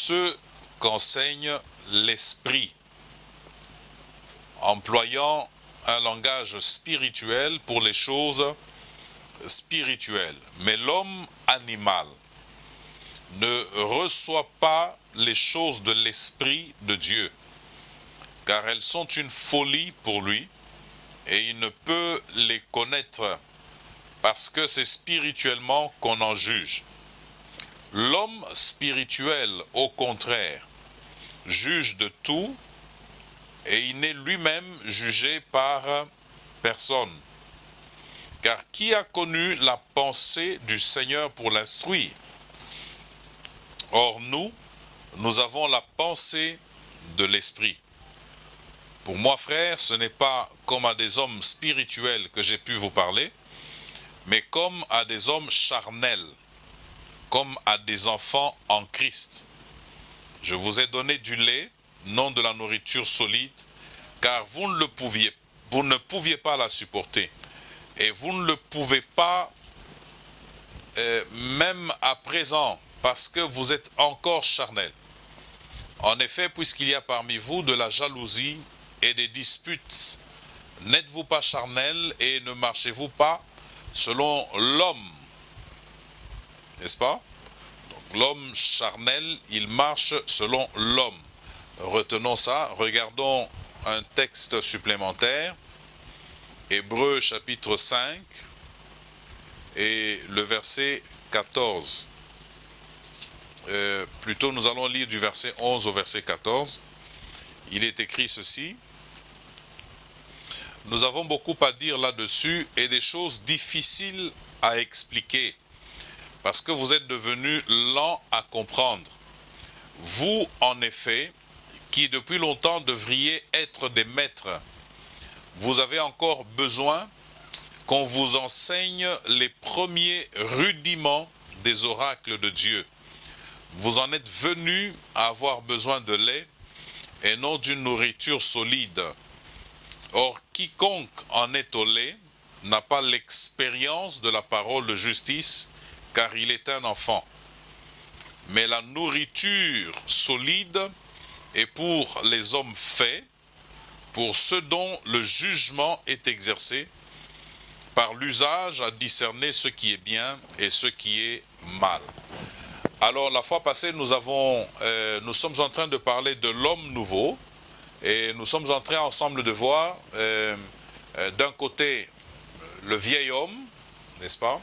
ce qu'enseigne l'esprit, employant un langage spirituel pour les choses spirituelles. Mais l'homme animal ne reçoit pas les choses de l'esprit de Dieu, car elles sont une folie pour lui, et il ne peut les connaître, parce que c'est spirituellement qu'on en juge. L'homme spirituel, au contraire, juge de tout, et il n'est lui-même jugé par personne. Car qui a connu la pensée du Seigneur pour l'instruire? Or nous avons la pensée de l'Esprit. Pour moi, frères, ce n'est pas comme à des hommes spirituels que j'ai pu vous parler, mais comme à des hommes charnels, comme à des enfants en Christ. Je vous ai donné du lait, non de la nourriture solide, car vous ne pouviez pas la supporter. Et vous ne le pouvez pas même à présent, parce que vous êtes encore charnel. En effet, puisqu'il y a parmi vous de la jalousie et des disputes, n'êtes-vous pas charnel et ne marchez-vous pas selon l'homme? N'est-ce pas? Donc l'homme charnel, il marche selon l'homme. Retenons ça, regardons un texte supplémentaire. Hébreux chapitre 5 et le verset 14. Plutôt nous allons lire du verset 11 au verset 14. Il est écrit ceci. Nous avons beaucoup à dire là-dessus et des choses difficiles à expliquer, parce que vous êtes devenus lents à comprendre. Vous, en effet, qui depuis longtemps devriez être des maîtres, vous avez encore besoin qu'on vous enseigne les premiers rudiments des oracles de Dieu. Vous en êtes venus à avoir besoin de lait et non d'une nourriture solide. Or, quiconque en est au lait n'a pas l'expérience de la parole de justice, car il est un enfant. Mais la nourriture solide est pour les hommes faits, pour ceux dont le jugement est exercé, par l'usage à discerner ce qui est bien et ce qui est mal. Alors la fois passée, nous sommes en train de parler de l'homme nouveau, et nous sommes en train ensemble de voir d'un côté le vieil homme, n'est-ce pas,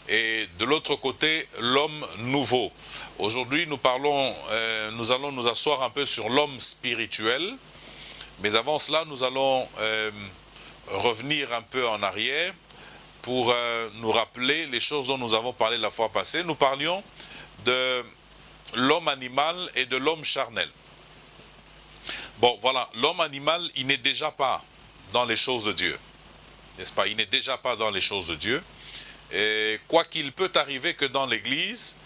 et de l'autre côté l'homme nouveau. Aujourd'hui nous allons nous asseoir un peu sur l'homme spirituel, mais avant cela nous allons revenir un peu en arrière pour nous rappeler les choses dont nous avons parlé la fois passée. Nous parlions de l'homme animal et de l'homme charnel. Bon, voilà, l'homme animal, il n'est déjà pas dans les choses de Dieu, n'est-ce pas? Il n'est déjà pas dans les choses de Dieu. Et quoi qu'il peut arriver que dans l'Église,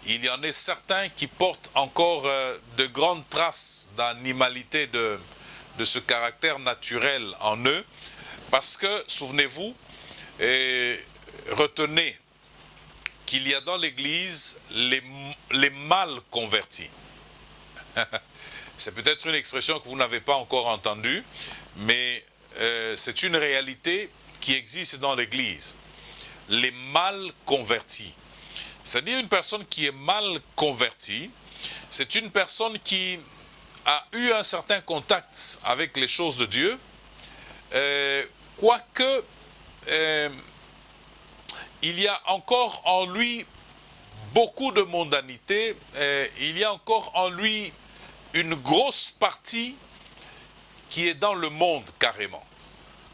il y en ait certains qui portent encore de grandes traces d'animalité, de ce caractère naturel en eux, parce que, souvenez-vous, et retenez qu'il y a dans l'Église les mal convertis. C'est peut-être une expression que vous n'avez pas encore entendue, mais c'est une réalité qui existe dans l'Église. Les mal convertis. C'est-à-dire une personne qui est mal convertie, c'est une personne qui a eu un certain contact avec les choses de Dieu, quoique il y a encore en lui beaucoup de mondanité, il y a encore en lui une grosse partie qui est dans le monde carrément.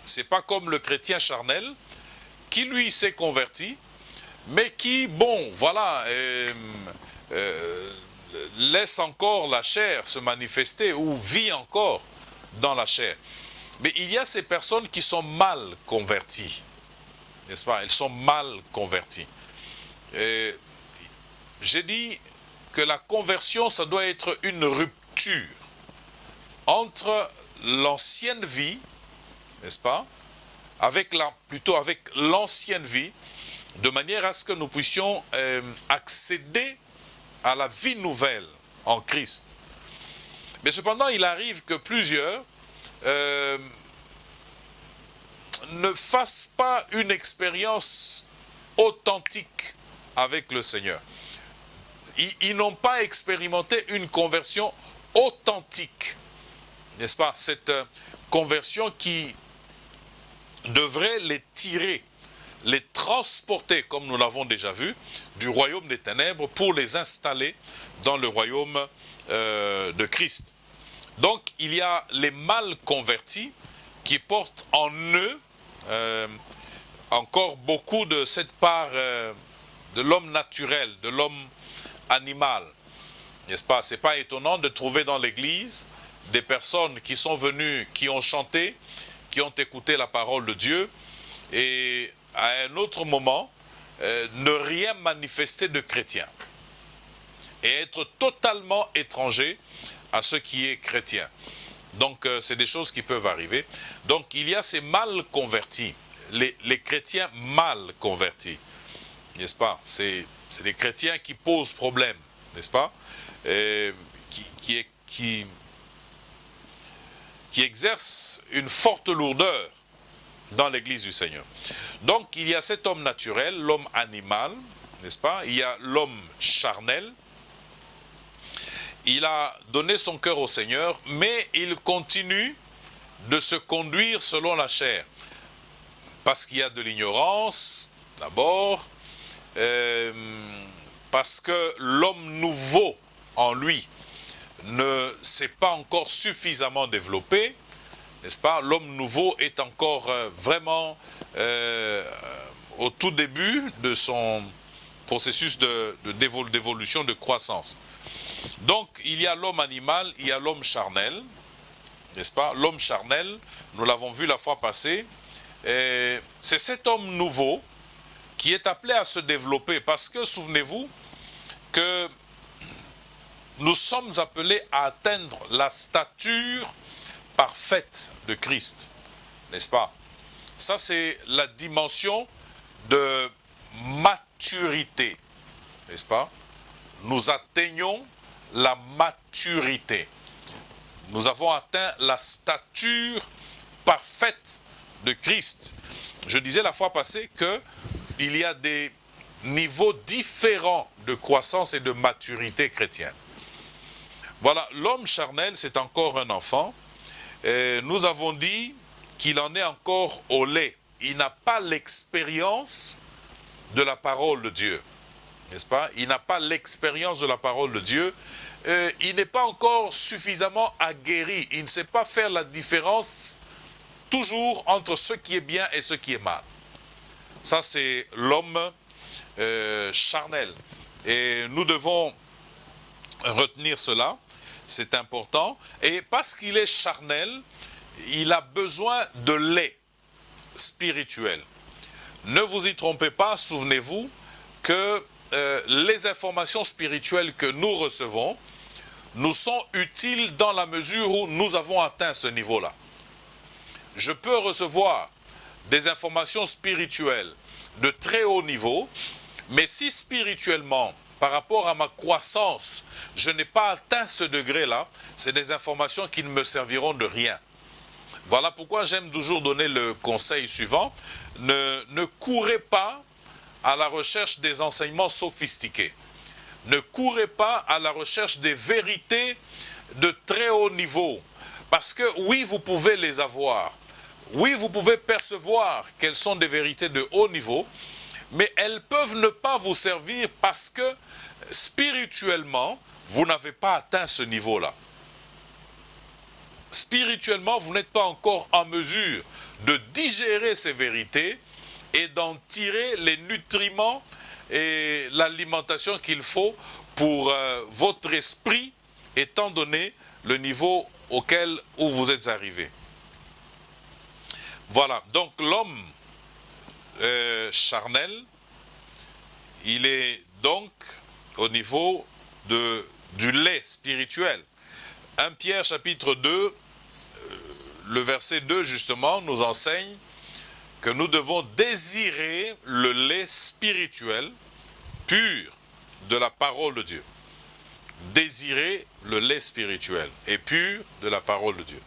C'est pas comme le chrétien charnel qui lui s'est converti, mais qui, bon, voilà, laisse encore la chair se manifester ou vit encore dans la chair. Mais il y a ces personnes qui sont mal converties, n'est-ce pas? Elles sont mal converties. J'ai dit que la conversion, ça doit être une rupture entre l'ancienne vie, n'est-ce pas, plutôt avec l'ancienne vie, de manière à ce que nous puissions accéder à la vie nouvelle en Christ. Mais cependant, il arrive que plusieurs ne fassent pas une expérience authentique avec le Seigneur. Ils n'ont pas expérimenté une conversion authentique, n'est-ce pas? Cette conversion qui devrait les tirer, les transporter, comme nous l'avons déjà vu, du royaume des ténèbres pour les installer dans le royaume de Christ. Donc, il y a les mal convertis qui portent en eux encore beaucoup de cette part de l'homme naturel, de l'homme animal, n'est-ce pas? C'est pas étonnant de trouver dans l'église des personnes qui sont venues, qui ont chanté, qui ont écouté la parole de Dieu, et à un autre moment, ne rien manifester de chrétien, et être totalement étranger à ce qui est chrétien. Donc, c'est des choses qui peuvent arriver. Donc, il y a ces mal convertis, les chrétiens mal convertis, n'est-ce pas? C'est des chrétiens qui posent problème, n'est-ce pas? Qui exercent une forte lourdeur dans l'église du Seigneur. Donc, il y a cet homme naturel, l'homme animal, n'est-ce pas? Il y a l'homme charnel. Il a donné son cœur au Seigneur, mais il continue de se conduire selon la chair. Parce qu'il y a de l'ignorance, d'abord, parce que l'homme nouveau en lui ne s'est pas encore suffisamment développé, n'est-ce pas? L'homme nouveau est encore vraiment au tout début de son processus d'évolution, de croissance. Donc, il y a l'homme animal, il y a l'homme charnel, n'est-ce pas? L'homme charnel, nous l'avons vu la fois passée, c'est cet homme nouveau qui est appelé à se développer, parce que, souvenez-vous, que nous sommes appelés à atteindre la stature parfaite de Christ, n'est-ce pas? Ça, c'est la dimension de maturité, n'est-ce pas? Nous atteignons la maturité. Nous avons atteint la stature parfaite de Christ. Je disais la fois passée qu'il y a des niveaux différents de croissance et de maturité chrétienne. Voilà, l'homme charnel, c'est encore un enfant. Nous avons dit qu'il en est encore au lait. Il n'a pas l'expérience de la parole de Dieu, n'est-ce pas? Il n'a pas l'expérience de la parole de Dieu. Il n'est pas encore suffisamment aguerri. Il ne sait pas faire la différence toujours entre ce qui est bien et ce qui est mal. Ça, c'est l'homme charnel. Et nous devons retenir cela. C'est important. Et parce qu'il est charnel, il a besoin de lait spirituel. Ne vous y trompez pas, souvenez-vous que les informations spirituelles que nous recevons nous sont utiles dans la mesure où nous avons atteint ce niveau-là. Je peux recevoir des informations spirituelles de très haut niveau, mais si spirituellement, par rapport à ma croissance, je n'ai pas atteint ce degré-là, c'est des informations qui ne me serviront de rien. Voilà pourquoi j'aime toujours donner le conseil suivant. Ne courez pas à la recherche des enseignements sophistiqués. Ne courez pas à la recherche des vérités de très haut niveau. Parce que oui, vous pouvez les avoir. Oui, vous pouvez percevoir qu'elles sont des vérités de haut niveau, mais elles peuvent ne pas vous servir parce que spirituellement, vous n'avez pas atteint ce niveau-là. Spirituellement, vous n'êtes pas encore en mesure de digérer ces vérités et d'en tirer les nutriments et l'alimentation qu'il faut pour votre esprit, étant donné le niveau où vous êtes arrivé. Voilà, donc l'homme charnel, il est donc au niveau du lait spirituel. 1 Pierre chapitre 2, le verset 2 justement nous enseigne que nous devons désirer le lait spirituel pur de la parole de Dieu. désirez le lait spirituel et pur de la parole de Dieu.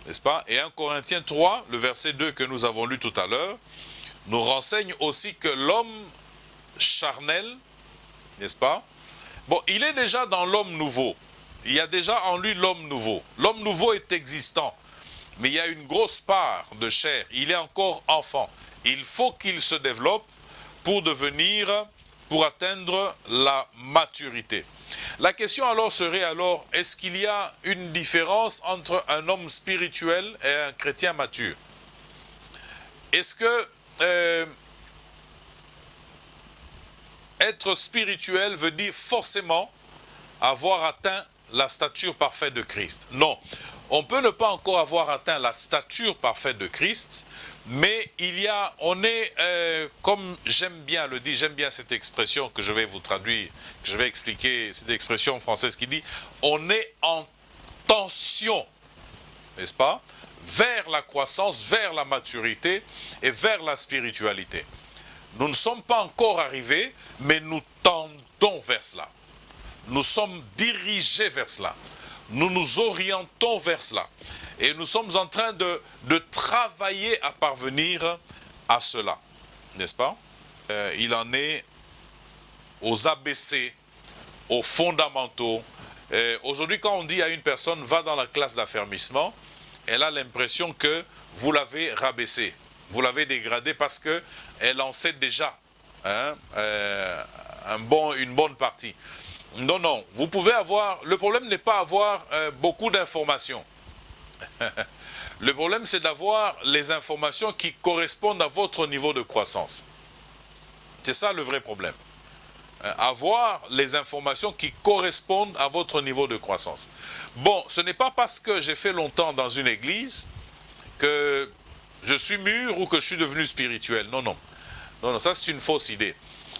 N'est-ce pas? Et 1 Corinthiens 3, le verset 2 que nous avons lu tout à l'heure, nous renseigne aussi que l'homme charnel, n'est-ce pas? Bon, il est déjà dans l'homme nouveau. Il y a déjà en lui l'homme nouveau. L'homme nouveau est existant, mais il y a une grosse part de chair. Il est encore enfant. Il faut qu'il se développe pour atteindre la maturité. La question alors serait est-ce qu'il y a une différence entre un homme spirituel et un chrétien mature? Est-ce que être spirituel veut dire forcément avoir atteint la stature parfaite de Christ? Non, on peut ne pas encore avoir atteint la stature parfaite de Christ, mais on est, comme j'aime bien le dire, j'aime bien cette expression que je vais vous traduire, que je vais expliquer, cette expression française qui dit, on est en tension, n'est-ce pas, vers la croissance, vers la maturité et vers la spiritualité. Nous ne sommes pas encore arrivés, mais nous tendons vers cela. Nous sommes dirigés vers cela. Nous nous orientons vers cela. Et nous sommes en train de travailler à parvenir à cela. N'est-ce pas? Il en est aux ABC, aux fondamentaux. Aujourd'hui, quand on dit à une personne, va dans la classe d'affermissement, elle a l'impression que vous l'avez rabaissée. Vous l'avez dégradée parce qu'elle en sait déjà une bonne partie. Non, non, vous pouvez avoir... Le problème n'est pas avoir beaucoup d'informations. Le problème, c'est d'avoir les informations qui correspondent à votre niveau de croissance. C'est ça le vrai problème. Avoir les informations qui correspondent à votre niveau de croissance. Bon, ce n'est pas parce que j'ai fait longtemps dans une église que je suis mûr ou que je suis devenu spirituel. Non, non. Non, non, ça c'est une fausse idée.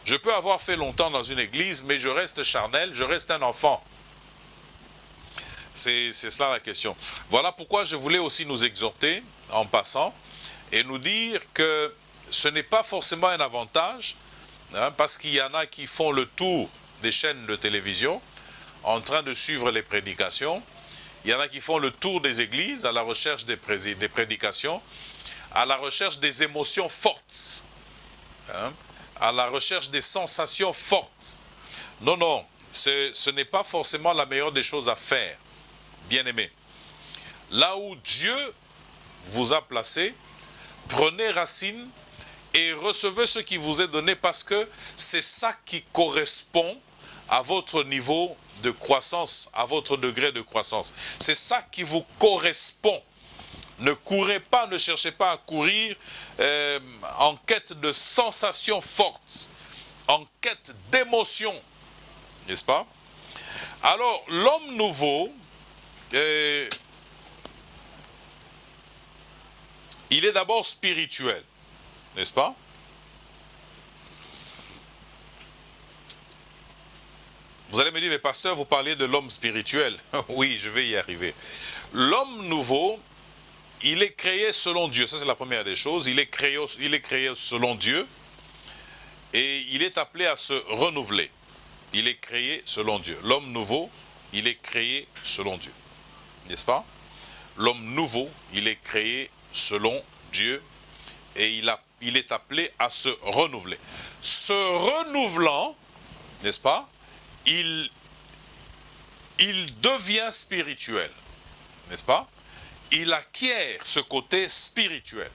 Je peux avoir fait longtemps dans une église, mais je reste charnel, je reste un enfant. C'est cela la question. Voilà pourquoi je voulais aussi nous exhorter, en passant, et nous dire que ce n'est pas forcément un avantage, parce qu'il y en a qui font le tour des chaînes de télévision, en train de suivre les prédications. Il y en a qui font le tour des églises, à la recherche des prédications, à la recherche des émotions fortes, à la recherche des sensations fortes. Non, non, ce n'est pas forcément la meilleure des choses à faire, bien-aimés. Là où Dieu vous a placé, prenez racine et recevez ce qui vous est donné parce que c'est ça qui correspond à votre niveau de croissance, à votre degré de croissance. C'est ça qui vous correspond. Ne courez pas, ne cherchez pas à courir en quête de sensations fortes, en quête d'émotions, n'est-ce pas? Alors, l'homme nouveau, il est d'abord spirituel, n'est-ce pas? Vous allez me dire, mais pasteur, vous parlez de l'homme spirituel. Oui, je vais y arriver. L'homme nouveau, il est créé selon Dieu. Ça, c'est la première des choses. Il est créé selon Dieu et il est appelé à se renouveler. Il est créé selon Dieu. L'homme nouveau, il est créé selon Dieu. N'est-ce pas? L'homme nouveau, il est créé selon Dieu et il est appelé à se renouveler. Se renouvelant, n'est-ce pas? Il devient spirituel, n'est-ce pas? Il acquiert ce côté spirituel.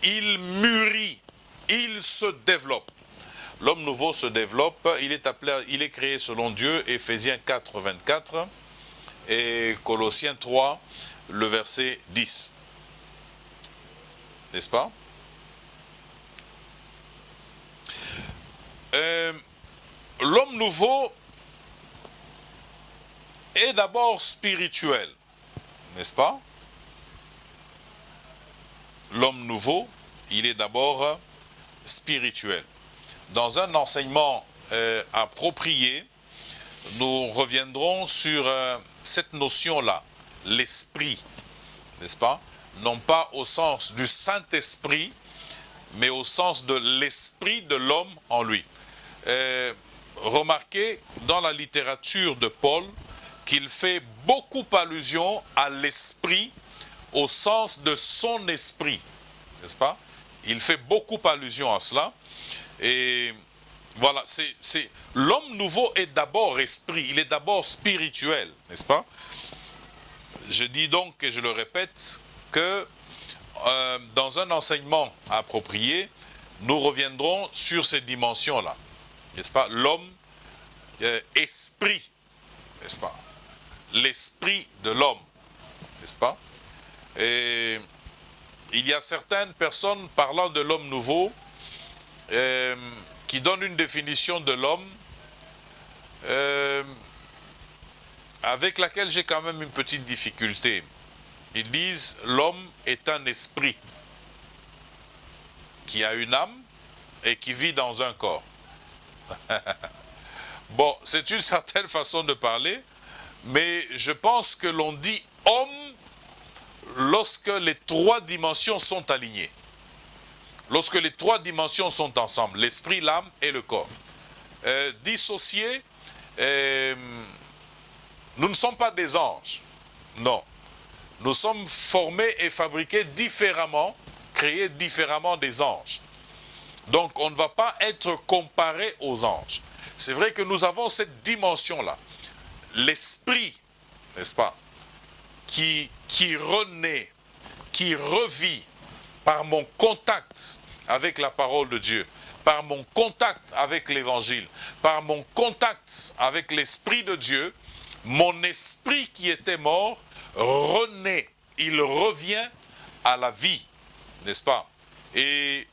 Il mûrit, il se développe. L'homme nouveau se développe, il est créé selon Dieu, Éphésiens 4, 24 et Colossiens 3, le verset 10. N'est-ce pas? L'homme nouveau est d'abord spirituel, n'est-ce pas? L'homme nouveau, il est d'abord spirituel. Dans un enseignement approprié, nous reviendrons sur cette notion-là, l'esprit, n'est-ce pas? Non pas au sens du Saint-Esprit, mais au sens de l'esprit de l'homme en lui. remarquez dans la littérature de Paul qu'il fait beaucoup allusion à l'esprit au sens de son esprit, n'est-ce pas? Il fait beaucoup allusion à cela. Et voilà, l'homme nouveau est d'abord esprit, il est d'abord spirituel, n'est-ce pas? Je dis donc, et je le répète, que dans un enseignement approprié, nous reviendrons sur ces dimensions-là, n'est-ce pas? L'homme, esprit, n'est-ce pas? L'esprit de l'homme, n'est-ce pas? Et il y a certaines personnes parlant de l'homme nouveau qui donnent une définition de l'homme avec laquelle j'ai quand même une petite difficulté. Ils disent l'homme est un esprit qui a une âme et qui vit dans un corps. Bon, c'est une certaine façon de parler, mais je pense que l'on dit homme lorsque les trois dimensions sont alignées. Lorsque les trois dimensions sont ensemble, l'esprit, l'âme et le corps. Dissociés, nous ne sommes pas des anges, non. Nous sommes formés et fabriqués différemment, créés différemment des anges. Donc on ne va pas être comparé aux anges. C'est vrai que nous avons cette dimension-là. L'esprit, n'est-ce pas, qui renaît, qui revit par mon contact avec la parole de Dieu, par mon contact avec l'évangile, par mon contact avec l'Esprit de Dieu, mon esprit qui était mort renaît, il revient à la vie, n'est-ce pas? Et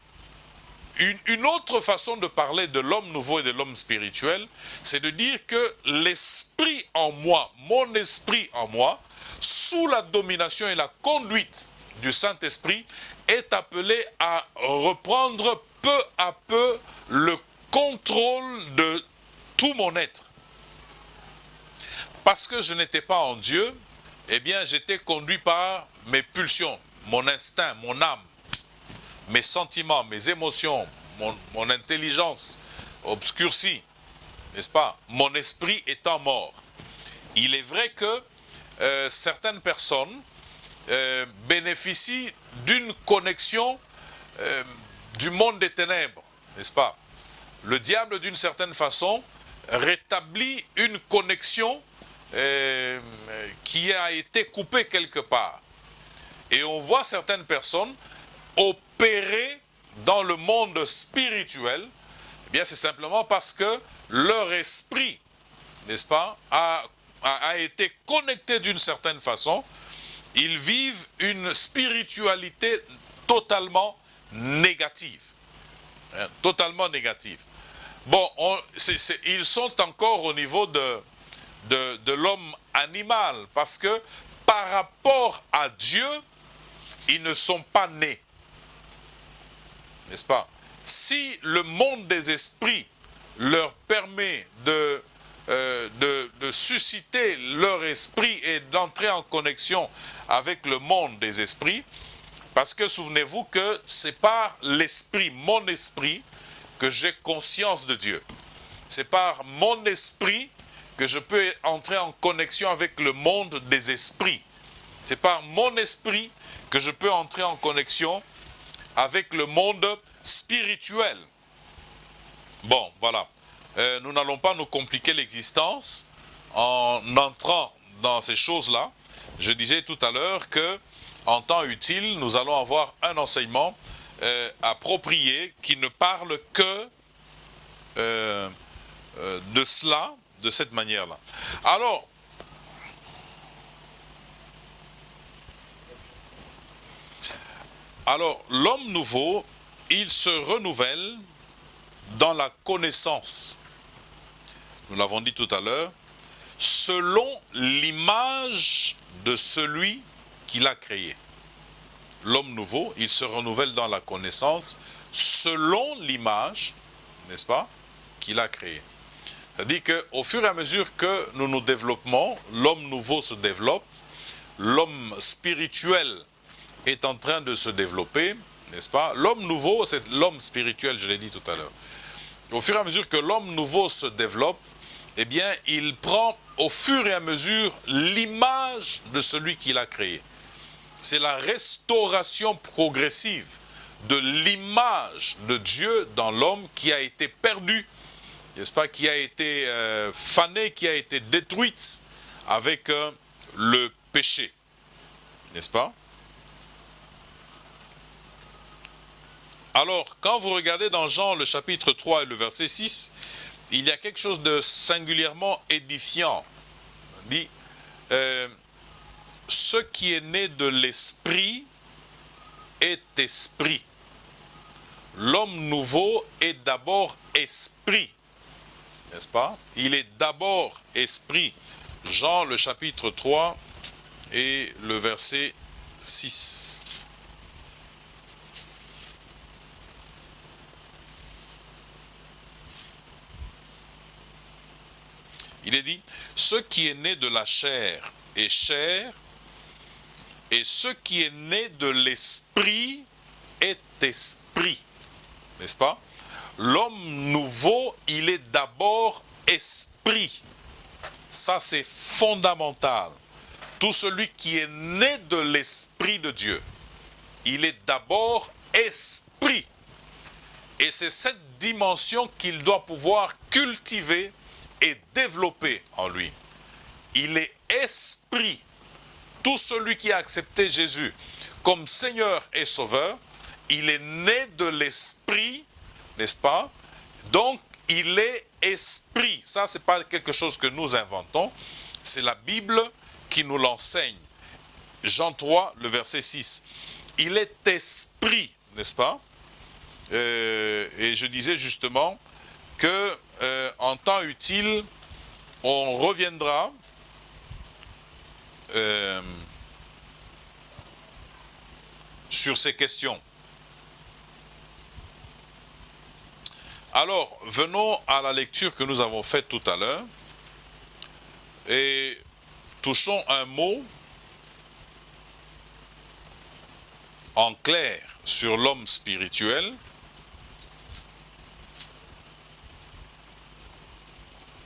une autre façon de parler de l'homme nouveau et de l'homme spirituel, c'est de dire que l'esprit en moi, mon esprit en moi, sous la domination et la conduite du Saint-Esprit, est appelé à reprendre peu à peu le contrôle de tout mon être. Parce que je n'étais pas en Dieu, eh bien j'étais conduit par mes pulsions, mon instinct, mon âme, mes sentiments, mes émotions, mon intelligence obscurcie, n'est-ce pas? Mon esprit étant mort. Il est vrai que certaines personnes bénéficient d'une connexion du monde des ténèbres, n'est-ce pas? Le diable, d'une certaine façon, rétablit une connexion qui a été coupée quelque part. Et on voit certaines personnes opérer dans le monde spirituel, eh bien c'est simplement parce que leur esprit, n'est-ce pas, a été connecté d'une certaine façon. Ils vivent une spiritualité totalement négative. Hein, totalement négative. Bon, ils sont encore au niveau de l'homme animal, parce que par rapport à Dieu, ils ne sont pas nés. N'est-ce pas? Si le monde des esprits leur permet de susciter leur esprit et d'entrer en connexion avec le monde des esprits, parce que souvenez-vous que c'est par l'esprit, mon esprit, que j'ai conscience de Dieu. C'est par mon esprit que je peux entrer en connexion avec le monde des esprits. C'est par mon esprit que je peux entrer en connexion avec le monde spirituel. Bon, voilà. Nous n'allons pas nous compliquer l'existence en entrant dans ces choses-là. Je disais tout à l'heure que, en temps utile, nous allons avoir un enseignement approprié qui ne parle que de cela, de cette manière-là. Alors, l'homme nouveau, il se renouvelle dans la connaissance, nous l'avons dit tout à l'heure, selon l'image de celui qui l'a créé. L'homme nouveau, il se renouvelle dans la connaissance selon l'image, n'est-ce pas, qu'il a créé. C'est-à-dire qu'au fur et à mesure que nous nous développons, l'homme nouveau se développe, l'homme spirituel est en train de se développer, n'est-ce pas? L'homme nouveau, c'est l'homme spirituel, je l'ai dit tout à l'heure. Au fur et à mesure que l'homme nouveau se développe, eh bien, il prend au fur et à mesure l'image de celui qu'il a créé. C'est la restauration progressive de l'image de Dieu dans l'homme qui a été perdue, n'est-ce pas, qui a été fanée, qui a été détruite avec le péché, n'est-ce pas? Alors, quand vous regardez dans Jean le chapitre 3 et le verset 6, il y a quelque chose de singulièrement édifiant. Il dit, ce qui est né de l'esprit est esprit. L'homme nouveau est d'abord esprit, n'est-ce pas? Il est d'abord esprit. Jean le chapitre 3 et le verset 6. Il est dit, ce qui est né de la chair est chair, et ce qui est né de l'esprit est esprit. N'est-ce pas? L'homme nouveau, il est d'abord esprit. Ça, c'est fondamental. Tout celui qui est né de l'esprit de Dieu, il est d'abord esprit. Et c'est cette dimension qu'il doit pouvoir cultiver et développer en lui. Il est esprit. Tout celui qui a accepté Jésus comme Seigneur et Sauveur, il est né de l'esprit, n'est-ce pas? Donc, il est esprit. Ça, ce n'est pas quelque chose que nous inventons. C'est la Bible qui nous l'enseigne. Jean 3, le verset 6. Il est esprit, n'est-ce pas? Et je disais justement que en temps utile, on reviendra sur ces questions. Alors, venons à la lecture que nous avons faite tout à l'heure et touchons un mot en clair sur l'homme spirituel.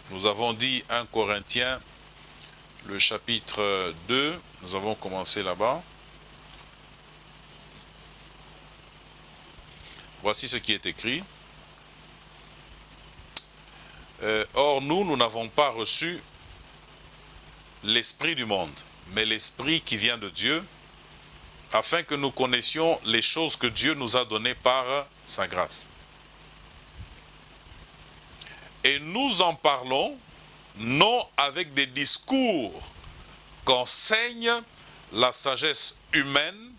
Nous avons dit 1 Corinthiens, le chapitre 2, nous avons commencé là-bas. Voici ce qui est écrit. Or, nous n'avons pas reçu l'esprit du monde, mais l'esprit qui vient de Dieu, afin que nous connaissions les choses que Dieu nous a données par sa grâce. Et nous en parlons, non avec des discours qu'enseigne la sagesse humaine,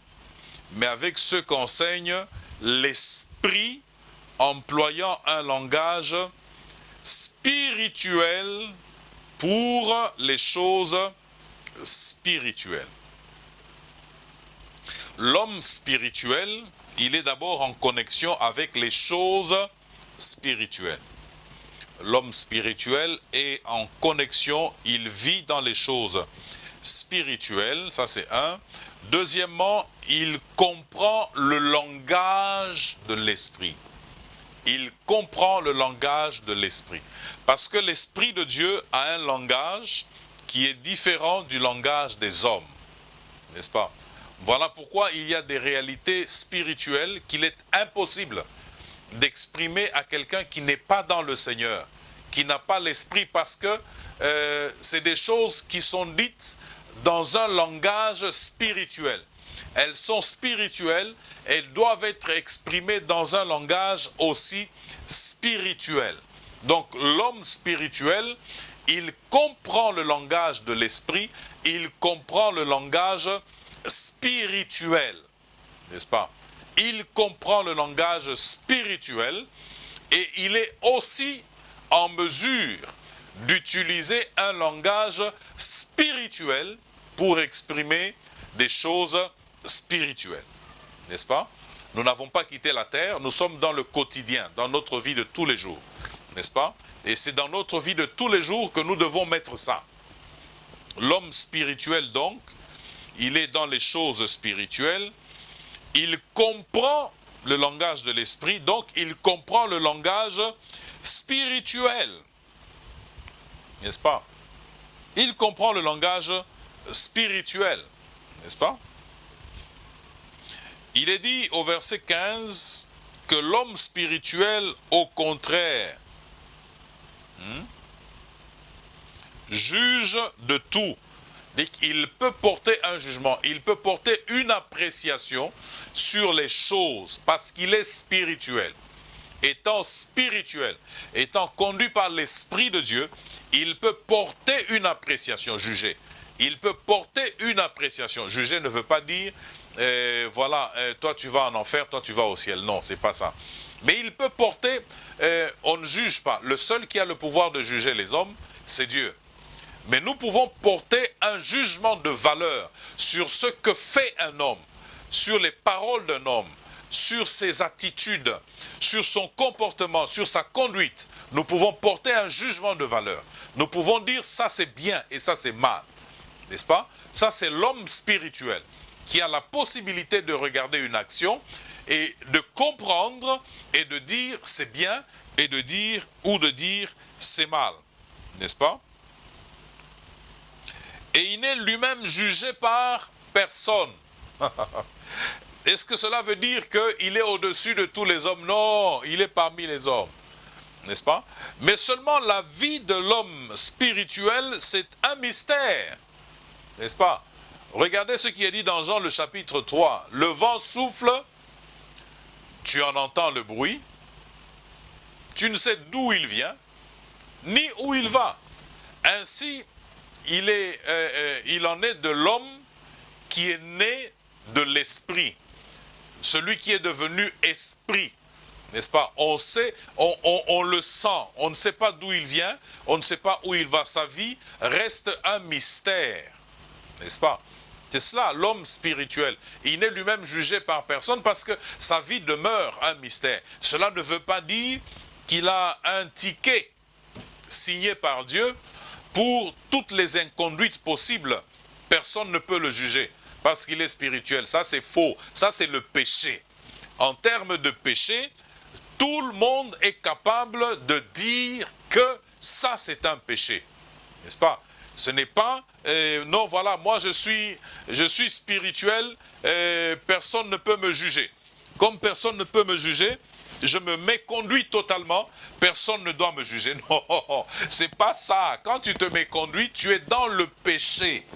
mais avec ce qu'enseigne l'esprit, employant un langage spirituel pour les choses spirituelles. L'homme spirituel, il est d'abord en connexion avec les choses spirituelles. L'homme spirituel est en connexion, il vit dans les choses spirituelles, ça c'est un. Deuxièmement, il comprend le langage de l'esprit. Il comprend le langage de l'esprit. Parce que l'esprit de Dieu a un langage qui est différent du langage des hommes. N'est-ce pas? Voilà pourquoi il y a des réalités spirituelles qu'il est impossible d'exprimer à quelqu'un qui n'est pas dans le Seigneur, qui n'a pas l'esprit, parce que c'est des choses qui sont dites dans un langage spirituel. Elles sont spirituelles, elles doivent être exprimées dans un langage aussi spirituel. Donc l'homme spirituel, il comprend le langage de l'esprit, il comprend le langage spirituel, n'est-ce pas? Il comprend le langage spirituel et il est aussi en mesure d'utiliser un langage spirituel pour exprimer des choses spirituelles, n'est-ce pas? Nous n'avons pas quitté la terre, nous sommes dans le quotidien, dans notre vie de tous les jours, n'est-ce pas? Et c'est dans notre vie de tous les jours que nous devons mettre ça. L'homme spirituel donc, il est dans les choses spirituelles, il comprend le langage de l'esprit, donc il comprend le langage spirituel. N'est-ce pas? Il comprend le langage spirituel. N'est-ce pas? Il est dit au verset 15 que l'homme spirituel, au contraire, juge de tout. Il peut porter un jugement, il peut porter une appréciation sur les choses parce qu'il est spirituel. Étant spirituel, étant conduit par l'Esprit de Dieu, il peut porter une appréciation, juger. Il peut porter une appréciation. Juger ne veut pas dire, voilà, toi tu vas en enfer, toi tu vas au ciel. Non, c'est pas ça. Mais il peut porter, on ne juge pas. Le seul qui a le pouvoir de juger les hommes, c'est Dieu. Mais nous pouvons porter un jugement de valeur sur ce que fait un homme, sur les paroles d'un homme, sur ses attitudes, sur son comportement, sur sa conduite. Nous pouvons porter un jugement de valeur. Nous pouvons dire ça c'est bien et ça c'est mal. N'est-ce pas? Ça c'est l'homme spirituel qui a la possibilité de regarder une action et de comprendre et de dire c'est bien et de dire ou de dire c'est mal. N'est-ce pas? Et il n'est lui-même jugé par personne. Est-ce que cela veut dire qu'il est au-dessus de tous les hommes? Non, il est parmi les hommes. N'est-ce pas? Mais seulement la vie de l'homme spirituel, c'est un mystère. N'est-ce pas? Regardez ce qui est dit dans Jean le chapitre 3. Le vent souffle, tu en entends le bruit, tu ne sais d'où il vient, ni où il va. Ainsi, il en est de l'homme qui est né de l'esprit, celui qui est devenu esprit, n'est-ce pas? On sait, on le sent, on ne sait pas d'où il vient, on ne sait pas où il va, sa vie reste un mystère, n'est-ce pas? C'est cela, l'homme spirituel. Il n'est lui-même jugé par personne parce que sa vie demeure un mystère. Cela ne veut pas dire qu'il a un ticket signé par Dieu pour toutes les inconduites possibles. Personne ne peut le juger parce qu'il est spirituel. Ça, c'est faux. Ça, c'est le péché. En termes de péché, tout le monde est capable de dire que ça, c'est un péché. N'est-ce pas? Ce n'est pas, non, voilà, moi je suis spirituel, personne ne peut me juger. Comme personne ne peut me juger, je me méconduis totalement, personne ne doit me juger. Non, c'est pas ça. Quand tu te méconduis, tu es dans le péché.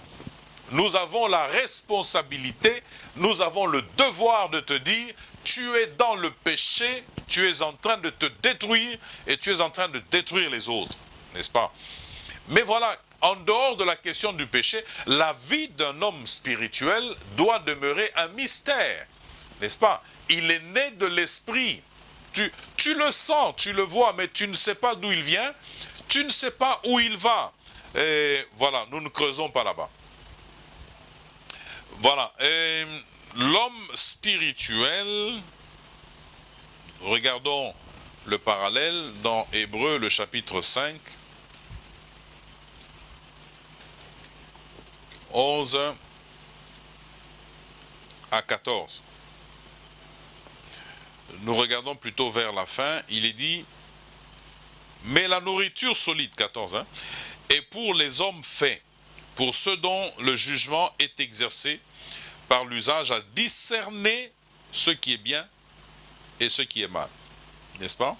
Nous avons la responsabilité, nous avons le devoir de te dire, tu es dans le péché, tu es en train de te détruire et tu es en train de détruire les autres, n'est-ce pas? Mais voilà, en dehors de la question du péché, la vie d'un homme spirituel doit demeurer un mystère, n'est-ce pas? Il est né de l'esprit. Tu le sens, tu le vois, mais tu ne sais pas d'où il vient, tu ne sais pas où il va. Et voilà, nous ne creusons pas là-bas. Voilà, l'homme spirituel, regardons le parallèle dans Hébreux, le chapitre 5, 11 à 14. Nous regardons plutôt vers la fin, il est dit, mais la nourriture solide, 14, est pour les hommes faits, pour ceux dont le jugement est exercé par l'usage à discerner ce qui est bien et ce qui est mal. N'est-ce pas?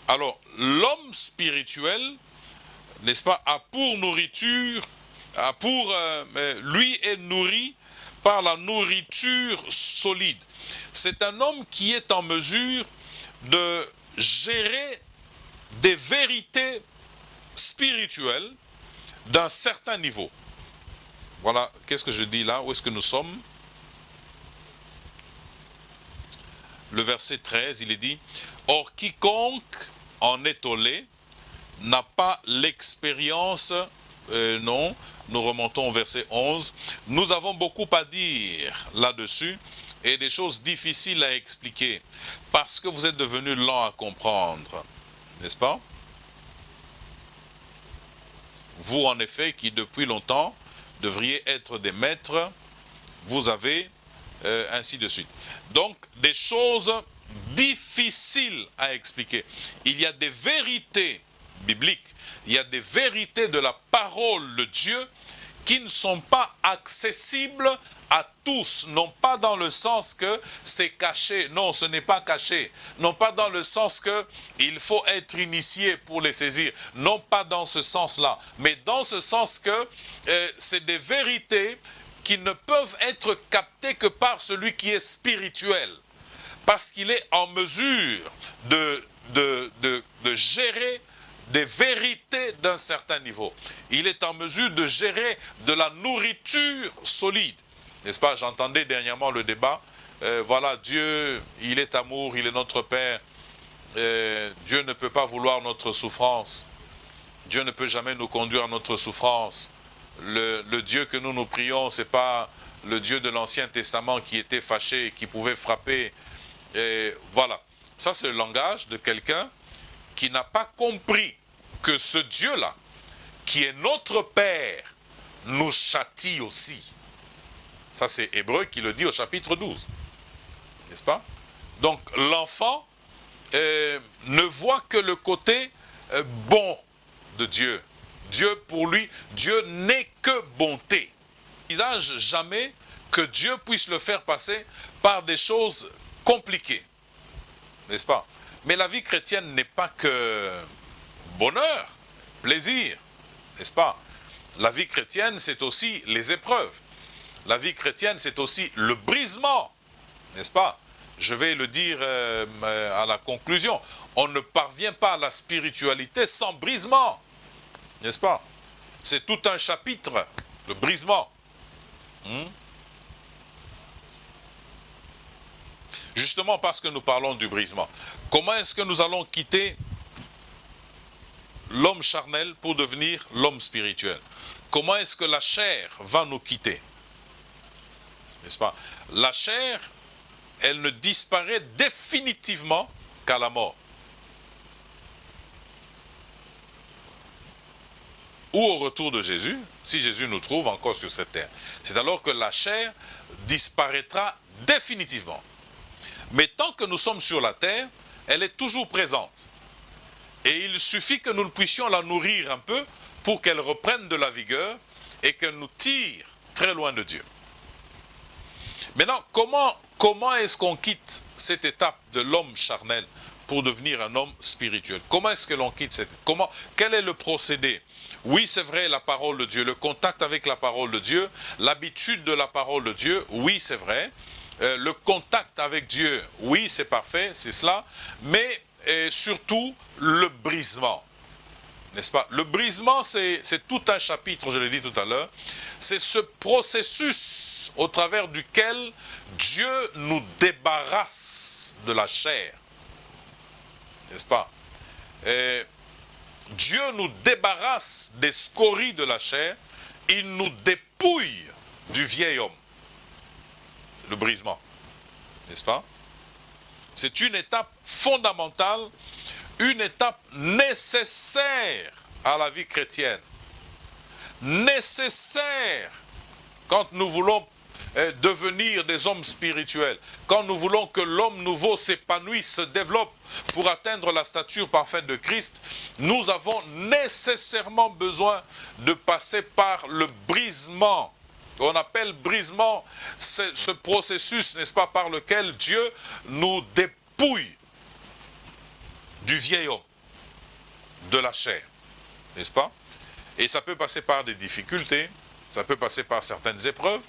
Alors, l'homme spirituel, n'est-ce pas, a pour nourriture, lui est nourri par la nourriture solide. C'est un homme qui est en mesure de gérer des vérités spirituelles d'un certain niveau. Voilà, qu'est-ce que je dis là? Où est-ce que nous sommes? Le verset 13, il est dit, « Or quiconque en est au lait n'a pas l'expérience... » non, nous remontons au verset 11. « Nous avons beaucoup à dire là-dessus et des choses difficiles à expliquer parce que vous êtes devenus lents à comprendre. » N'est-ce pas? Vous, en effet, qui depuis longtemps devriez être des maîtres, vous avez ainsi de suite. Donc, des choses difficiles à expliquer. Il y a des vérités bibliques, il y a des vérités de la parole de Dieu qui ne sont pas accessibles à tous, non pas dans le sens que c'est caché, non, ce n'est pas caché, non pas dans le sens que il faut être initié pour les saisir, non pas dans ce sens-là, mais dans ce sens que c'est des vérités qui ne peuvent être captées que par celui qui est spirituel, parce qu'il est en mesure de gérer des vérités d'un certain niveau. Il est en mesure de gérer de la nourriture solide. N'est-ce pas? J'entendais dernièrement le débat. Voilà, Dieu, il est amour, il est notre Père. Dieu ne peut pas vouloir notre souffrance. Dieu ne peut jamais nous conduire à notre souffrance. Le Dieu que nous prions, ce n'est pas le Dieu de l'Ancien Testament qui était fâché, qui pouvait frapper. Voilà. Ça, c'est le langage de quelqu'un qui n'a pas compris que ce Dieu-là, qui est notre Père, nous châtie aussi. Ça, c'est Hébreu qui le dit au chapitre 12. N'est-ce pas? Donc, l'enfant ne voit que le côté bon de Dieu. Dieu, pour lui, Dieu n'est que bonté. Il n'envisage jamais que Dieu puisse le faire passer par des choses compliquées. N'est-ce pas? Mais la vie chrétienne n'est pas que bonheur, plaisir, n'est-ce pas? La vie chrétienne, c'est aussi les épreuves. La vie chrétienne, c'est aussi le brisement, n'est-ce pas? Je vais le dire à la conclusion. On ne parvient pas à la spiritualité sans brisement, n'est-ce pas? C'est tout un chapitre, le brisement. Justement parce que nous parlons du brisement. Comment est-ce que nous allons quitter l'homme charnel pour devenir l'homme spirituel? Comment est-ce que la chair va nous quitter? N'est-ce pas? La chair, elle ne disparaît définitivement qu'à la mort. Ou au retour de Jésus, si Jésus nous trouve encore sur cette terre. C'est alors que la chair disparaîtra définitivement. Mais tant que nous sommes sur la terre, elle est toujours présente. Et il suffit que nous puissions la nourrir un peu pour qu'elle reprenne de la vigueur et qu'elle nous tire très loin de Dieu. Maintenant, comment est-ce qu'on quitte cette étape de l'homme charnel pour devenir un homme spirituel? Comment est-ce que l'on quitte cette étape? Quel est le procédé? Oui, c'est vrai, la parole de Dieu, le contact avec la parole de Dieu, l'habitude de la parole de Dieu, oui, c'est vrai. Le contact avec Dieu, oui, c'est parfait, c'est cela, mais surtout le brisement, n'est-ce pas? Le brisement, c'est tout un chapitre, je l'ai dit tout à l'heure, c'est ce processus au travers duquel Dieu nous débarrasse de la chair, n'est-ce pas? Dieu nous débarrasse des scories de la chair, il nous dépouille du vieil homme. Le brisement, n'est-ce pas? C'est une étape fondamentale, une étape nécessaire à la vie chrétienne. Nécessaire quand nous voulons devenir des hommes spirituels, quand nous voulons que l'homme nouveau s'épanouisse, se développe pour atteindre la stature parfaite de Christ, nous avons nécessairement besoin de passer par le brisement. On appelle brisement ce processus, n'est-ce pas, par lequel Dieu nous dépouille du vieil homme, de la chair, n'est-ce pas? Et ça peut passer par des difficultés, ça peut passer par certaines épreuves,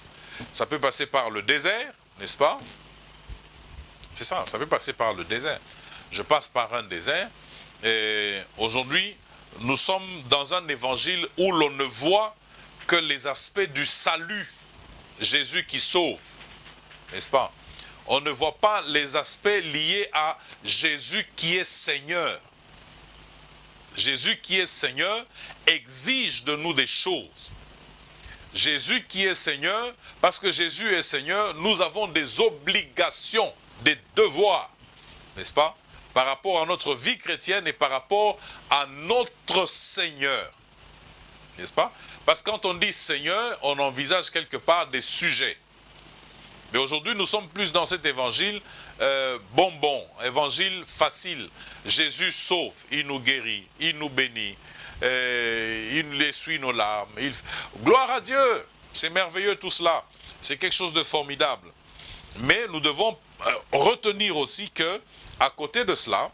ça peut passer par le désert, n'est-ce pas? C'est ça, ça peut passer par le désert. Je passe par un désert et aujourd'hui, nous sommes dans un évangile où l'on ne voit que les aspects du salut, Jésus qui sauve, n'est-ce pas? On ne voit pas les aspects liés à Jésus qui est Seigneur. Jésus qui est Seigneur exige de nous des choses. Jésus qui est Seigneur, parce que Jésus est Seigneur, nous avons des obligations, des devoirs, n'est-ce pas? Par rapport à notre vie chrétienne et par rapport à notre Seigneur, n'est-ce pas? Parce que quand on dit Seigneur, on envisage quelque part des sujets. Mais aujourd'hui, nous sommes plus dans cet évangile bonbon, évangile facile. Jésus sauve, il nous guérit, il nous bénit, il essuie nos larmes. Gloire à Dieu, c'est merveilleux tout cela. C'est quelque chose de formidable. Mais nous devons retenir aussi que, à côté de cela,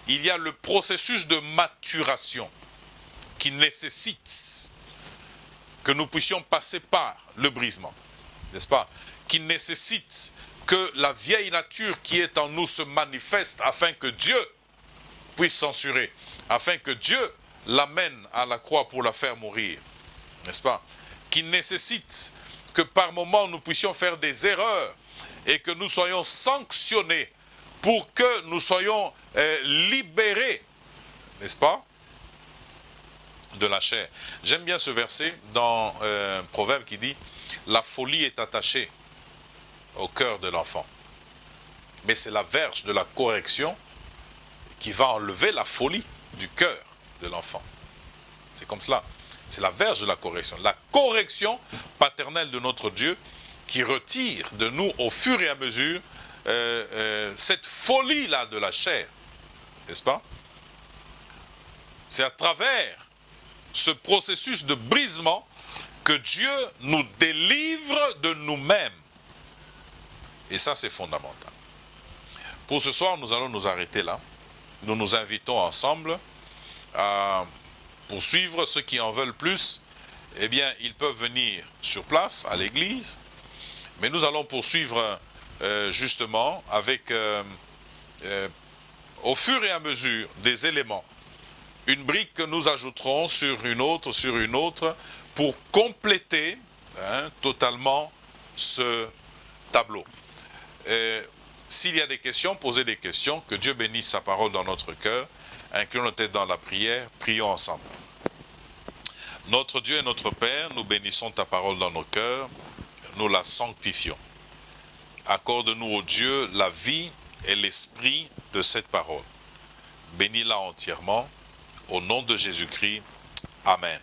il y a le processus de maturation qui nécessite que nous puissions passer par le brisement, n'est-ce pas? Qui nécessite que la vieille nature qui est en nous se manifeste afin que Dieu puisse censurer, afin que Dieu l'amène à la croix pour la faire mourir, n'est-ce pas? Qui nécessite que par moments nous puissions faire des erreurs et que nous soyons sanctionnés pour que nous soyons libérés, n'est-ce pas, de la chair. J'aime bien ce verset dans un proverbe qui dit « La folie est attachée au cœur de l'enfant. » Mais c'est la verge de la correction qui va enlever la folie du cœur de l'enfant. C'est comme cela. C'est la verge de la correction. La correction paternelle de notre Dieu qui retire de nous au fur et à mesure cette folie-là de la chair. N'est-ce pas? C'est à travers ce processus de brisement que Dieu nous délivre de nous-mêmes. Et ça, c'est fondamental. Pour ce soir, nous allons nous arrêter là. Nous nous invitons ensemble à poursuivre. Ceux qui en veulent plus, eh bien, ils peuvent venir sur place, à l'église. Mais nous allons poursuivre justement avec, au fur et à mesure, des éléments. Une brique que nous ajouterons sur une autre, pour compléter totalement ce tableau. S'il y a des questions, posez des questions. Que Dieu bénisse sa parole dans notre cœur. Inclinons nos têtes dans la prière. Prions ensemble. Notre Dieu et notre Père, nous bénissons ta parole dans nos cœurs. Nous la sanctifions. Accorde-nous, ô Dieu, la vie et l'esprit de cette parole. Bénis-la entièrement. Au nom de Jésus-Christ. Amen.